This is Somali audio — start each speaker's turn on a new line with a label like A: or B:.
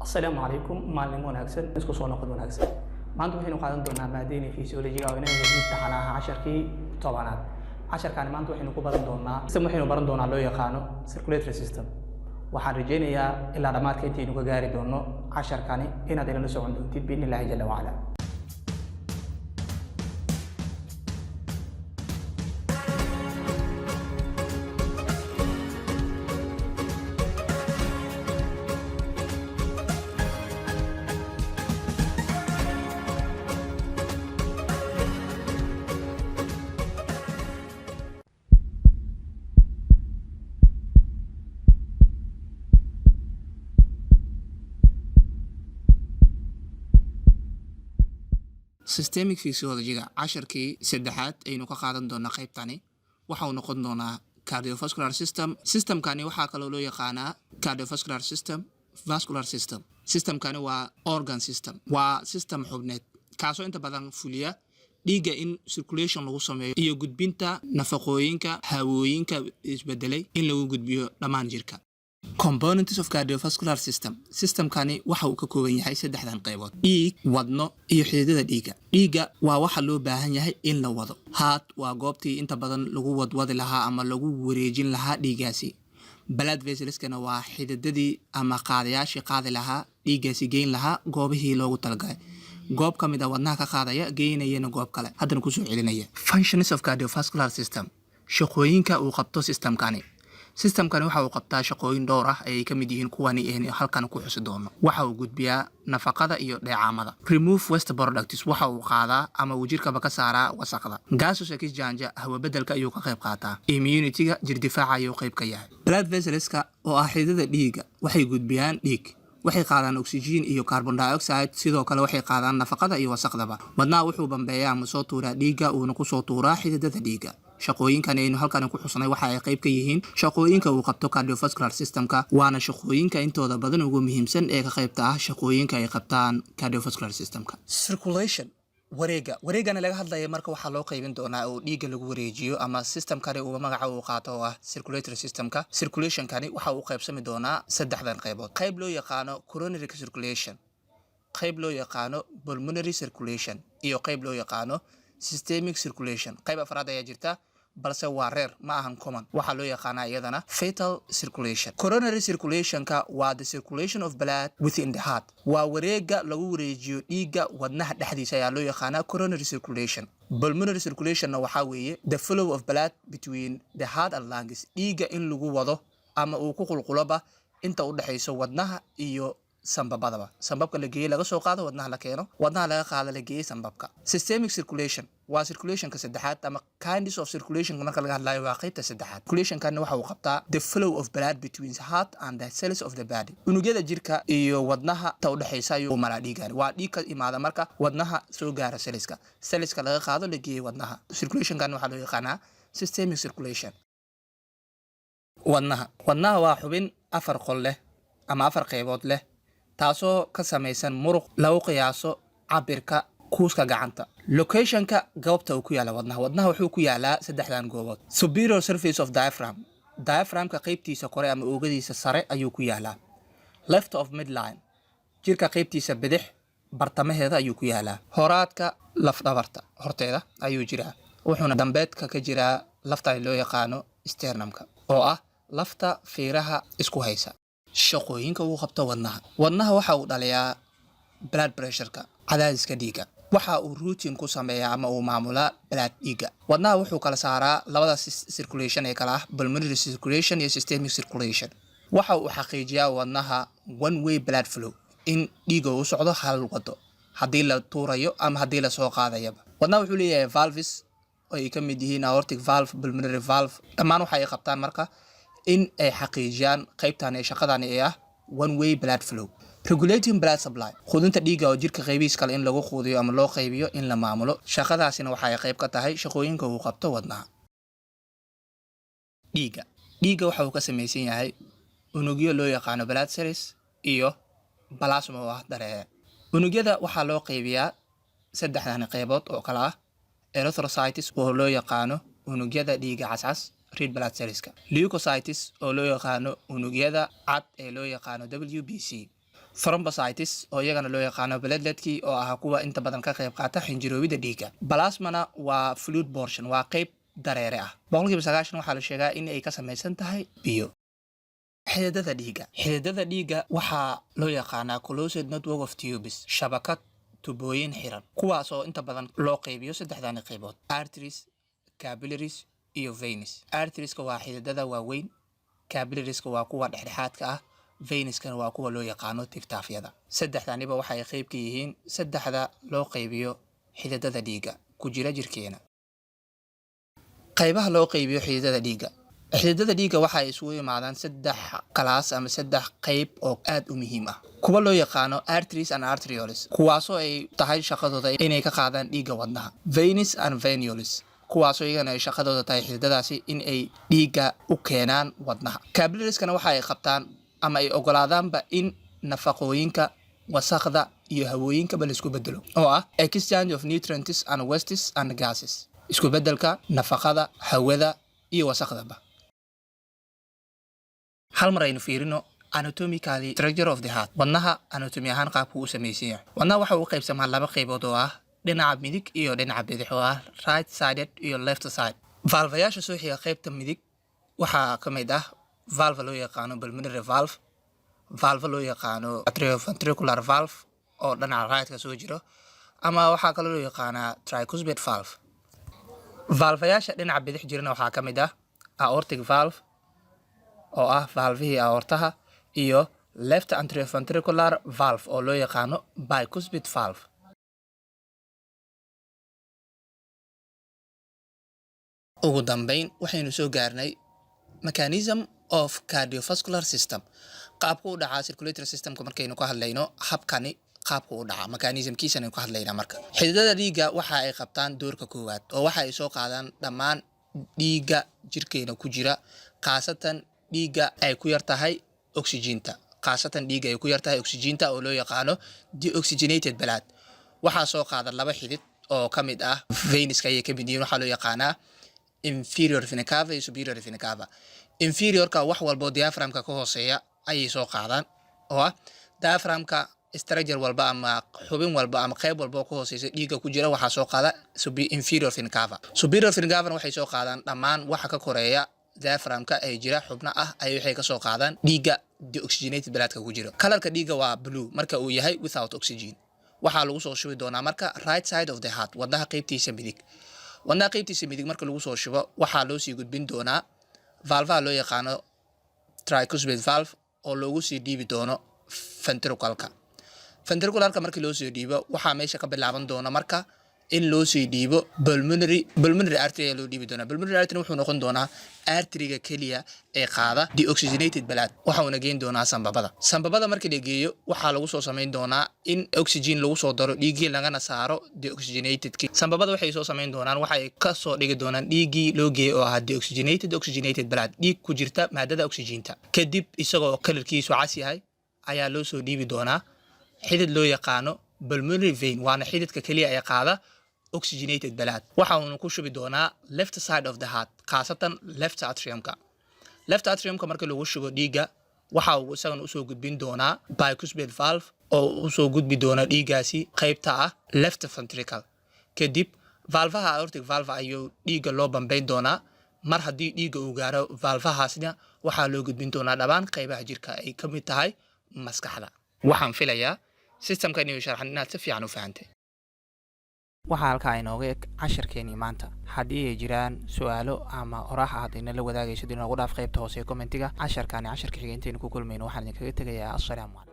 A: السلام عليكم معلم وناكسن اسكو سو نقد وناكسن maanta waxaynu qaadan doonaa maadada physiology oo inay imtixaanaha 10kii tobanaad 10kan maanta waxaynu ku baran doonaa system waxaynu baran doonaa loo yaqaano circulatory system waxaan rajaynayaa ilaa dhamaadka intaynu ka gaari doono 10kani inaad ila socon doontid biin ilaahi jalla wa ala
B: systemic physiology casharkii saddexaad aynu ka qaadan doonaa qaybtani waxa uu noqon doonaa cardiovascular systemkani waxaa kaloo loo yaqaanaa cardiovascular system, vascular systemkani waa organ system, waa system xubneed kaasoo inta badan fuliya dhiigga in circulation lagu sameeyo iyo gudbinta nafaqooyinka hawooyinka isbedelay in lagu gudbiyo dhammaan jirka. Components of cardiovascular systemkani waxa uu ka kooban yahay saddexdan qaybood: dhiig, wadno iyo xididada dhiigga. Dhiigga waa waxa loo baahan yahay in la wado. Heart waa goobtii inta badan lagu wadwadi lahaa ama lagu wareejin lahaa dhiiggaasi. Blood vesselskana waa xididadii ama qaadayaashii qaadi lahaa dhiiggaasi geyn lahaa goobihii loogu talagalay. goob ka mid ah wadnaha ka qaadaya geynayana goob kale haddana ku soo celinaya. Functions of cardiovascular system, shaqooyinka uu qabto systemkani waxa uu qabtaa shaqooyin dhowr ah ay ka mid yihiin kuwani ee halkan ku xusi doono. Waxa uu gudbiyaa nafaqada iyo dheecaamada. Remove waste products, waxa uu qaadaa ama uu jirkaba ka saaraa wasaqda. Gases exchange, hawo bedelka ayuu ka qayb qaataa. Immunity-ga, jir difaaca ayuu qayb ka yahay. Blood vesselska oo ah xididada dhiigga waxay gudbiyaan dhiig, waxay qaadaan oxygen iyo carbon dioxide, sidoo kale waxay qaadaan nafaqada iyo wasaqdaba. Wadnaha wuxuu bambeeyaa ama soo tuuraa dhiigga uuna ku soo tuuraa xididada dhiigga. shaqooyinkan aynu halkan ku xusnay waxa ay qayb ka yihiin shaqooyinka uu qabto cardiovascular systemka, waana shaqooyinka intooda badan ugu muhiimsan ee ka qaybta ah shaqooyinka ay qabtaan cardiovascular systemka. Circulation, wareegana laga hadlayo marka waxa loo qaybin doonaa oo dhiigga lagu wareejiyo ama systemkani uu magaca uu qaato oo ah circulatory systemka. Circulationkani waxa uu qaybsami doonaa saddexdan qaybood: qayb loo yaqaano coronary circulation, qayb loo yaqaano pulmonary circulation iyo qayb loo yaqaano systemic circulation. qayb afraad ayaa jirta balse waa rare, ma ahan common. waxaa loo yaqaanaa iyadana fatal circulation. Coronary circulationka waa the circulation of blood within the heart, waa wareega lagu wareejiyo dhiigga wadnaha dhexdiisa ayaa loo yaqaanaa coronary circulation. Pulmonary circulationna waxaa weeye the flow of blood between the heart and lungs, dhiigga in lagu wado ama uu ku qulquloba inta u dhaxayso wadnaha iyo sambabadaba. sambabka la geeyay laga soo qaado wadnaha la keeno, wadnaha laga qaado la geeyay sambabka. Systemic circulation waa circulationka saddexaad ama kinds of circulation marka laga hadlayo waa qaybta saddexaad. Circulationkana waxa uu qabtaa the flow of blood between the heart and the cells of the body, unugyada jirka iyo wadnaha ta u dhaxaysa ayuu maraa dhiigani. waa dhiig ka imaada marka wadnaha soo gaara cellska laga qaado la geeyay wadnaha. Circulationkana waxa loo yaqaanaa systemic circulation. wadnaha waa xubin afar qol leh ama afar qaybood leh, taasoo ka samaysan muruq lagu qiyaaso cabirka kuuska gacanta. Locationka goobta uu ku yaala wadnaha wuxuu ku yaalaa saddexdan goobood. Superior surface of diaphragmka qaybtiisa kore ama oogadiisa sare ayuu ku yaalaa. Left of midline, jirka qaybtiisa bidix bartamaheeda ayuu ku yaalaa. Horaadka lafdhabarta horteeda ayuu jiraa, wuxuuna dambeedka ka jiraa lafta loo yaqaano sternumka oo ah lafta feeraha isku haysa. shaqooyinka uu qabto wadnaha waxa uu dhaliyaa blood pressure-ka, cadaadiska dhiigga. waxa uu routine ku sameeyaa ama uu maamulaa blood dhiigga. wadnaha wuxuu kala saaraa labada circulation ee kala ah pulmonary circulation iyo systemic circulation. waxa uu xaqiijiyaa wadnaha one way blood flow, in dhiigga uu socdo hal wado haddii la tuurayo ama haddii la soo qaadayaba. wadnaha wuxuu leeyahay valves oo ay ka mid yihiin aortic valve, pulmonary valve. dhammaan waxa ay qabtaan marka in ay xaqiijiyaan qaybtan ee shaqadan ee ah one way blood flow. Regulating blood supply, quudinta dhiigga oo jirka qaybihiisa kale in lagu quudiyo ama loo qaybiyo in la maamulo. shaqadaasina waxa ay qayb ka tahay shaqooyinka uu qabto wadnaha. dhiigga waxa uu ka samaysan yahay unugyo loo yaqaano blood cells iyo plasma oo ah dareere. unugyada waxaa loo qaybiyaa saddexdan qaybood oo kala ah erythrocytes oo loo yaqaano unugyada dhiigga cascas, red blood cells-ka. Leukocytes oo loo yaqaano unugyada cad ee loo yaqaano WBC. thrombocytes oo iyagana loo yaqaano plateletkii oo ah kuwa inta badan ka qayb qaata xinjiroowida dhiigga. Plasmana waa fluid portion, waa qayb dareere ah. 90% waxaa la sheegaa in ay ka samaysan tahay biyo. xididada dhiigga waxaa loo yaqaanaa closed network of tubes, shabakad tubooyin xiran, kuwaas oo inta badan loo qaybiyo saddexdan qaybood: arteries, capillaries iyo veins. Arterieska waa xididada waaweyn, capillarieska waa kuwa dhexdhexaadka ah, veinskana waa kuwa loo yaqaano tiftaafyada. saddexdaniba waxay qayb ka yihiin saddexda loo qaybiyo xididada dhiigga ku jira jirkeena. qaybaha loo qaybiyo xididada dhiigga waxay isugu yimaadaan saddex kalaas ama saddex qayb oo aad u muhiim ah. kuwa loo yaqaano arteries and arterioles, kuwaasoo ay tahay shaqadooda inay ka qaadaan dhiigga wadnaha. veins and venules, kuwaasoo iyagana ay shaqadooda tahay xididadaasi in ay dhiigga u keenaan wadnaha. capillarieska waxa ay qabtaan ama ay ogolaadaanba in nafaqooyinka, wasakhda iyo hawooyinkaba la isku bedelo, oo ah exchange of nutrients and wastes and gases, isku bedelka nafaqada, hawada iyo wasakhdaba. hal mar aynu fiirino anatomically structure of the heart. wadnaha anatomy ahaan qaabku u samaysan yahay. wadnaha waxa uu qaybsamaa laba qaybood oo ah dhinaca midig iyo dhinaca bidix, oo ah right sided iyo left side. valvayaasha soo xiga qaybta midig waxaa ka mid ah valve loo yaqaano pulmonary valve, valve loo yaqaano atrioventricular valve oo dhinaca right-ka soo jiro, ama waxaa kaloo loo yaqaanaa tricuspid valve. valvayaasha dhinaca bidix jirana waxaa ka mid ah aortic valve oo ah valvihii aortaha, iyo left atrioventricular valve oo loo yaqaano bicuspid valve. ugu dambeyn waxaynu soo gaarnay mechanism of cardiovascular system, qaabku u dhaca circulatory systemka. markaynu ka hadlayno habkani qaabku u dhaca mechanismkiisana ka hadlaynaa. marka xididada dhiigga waxa ay qabtaan doorka koowaad, oo waxa ay soo qaadaan dhammaan dhiigga jirkeena ku jira, khaasatan dhiigga ay ku yar tahay oxygen-ta, oo loo yaqaano deoxygenated blood. waxaa soo qaada laba xidid oo ka mid ah veinska ayay ka mid yihiin. waxaa loo yaqaanaa inferior vena cava iyo superior vena cava. inferiorka wax walbo diaphragmka ka hooseeya ayay soo qaadaan, oo ah diaphragmka structure walba ama xubin walba ama qayb walba oo ka hooseysa dhiigga ku jira waxaa soo qaada inferior vena cava. superior vena cava waxay soo qaadaan dhammaan waxa ka koreeya diaphragmka ay jira xubna ah ay waxay ka soo qaadaan dhiigga deoxygenated bloodka ku jiro. kalarka dhiigga waa blue marka uu yahay without oxygen. waxaa lagu soo shubi doonaa marka right side of the heart, wadnaha qaybtiisa midig. marka lagu soo shubo waxaa loo sii gudbin doonaa valvaha loo yaqaano tricuspid valve oo loogu sii dhiibi doono ventricularka. markii loo sii dhiibo waxaa meesha ka bilaaban doona marka in loo sii dhiibo pulmonary artery loo dhiibi doonaa. pulmonary artery wuxuu noqon doonaa arteriga keliya ee qaada deoxygenated blood, waxauna geyn doonaa sanbabada. markii la geeyo waxaa lagu soo samayn doonaa in oxygen lagu soo daro dhiiggii lagana saaro deoxygenatedki. sanbabada waxay soo samayn doonaan, waxay ka soo dhigi doonaan dhiiggii loo geeyay oo ahaa deoxygenated blood, dhiig ku jirta maadada oxygenta. kadib isagoo kalarkiisu cas yahay ayaa loo soo dhiibi doonaa xidid loo yaqaano pulmonary vein, waana xididka keliya ee qaada oxygenated blood. waxa uu ku shubi doonaa left side of the heart, khaasatan left atriumka. marka lagu shubo dhiigga waxa uu isagana usoo gudbin doonaa bicuspid valve oo usoo gudbi doona dhiiggaasi qaybta ah left ventricle. kadib valvaha aortic valve ayuu dhiigga loo bambayn doonaa. mar haddii dhiigga uu gaaro valvahaasna waxaa loo gudbin doonaa dhammaan qaybaha jirka ay ka mid tahay maskaxda. waxaan filayaa systemkan iyo sharxan inaad si fiican u fahantay. waxaa halkaa inooga eg casharkeenii maanta. haddii ay jiraan su-aalo ama oraah aad inala wadaagaysid inoogu dhaaf qaybta hoose ee commentiga. casharka xiga intaynu ku kulmayno waxaan idinkaga tegayaa assalaamu calaykum.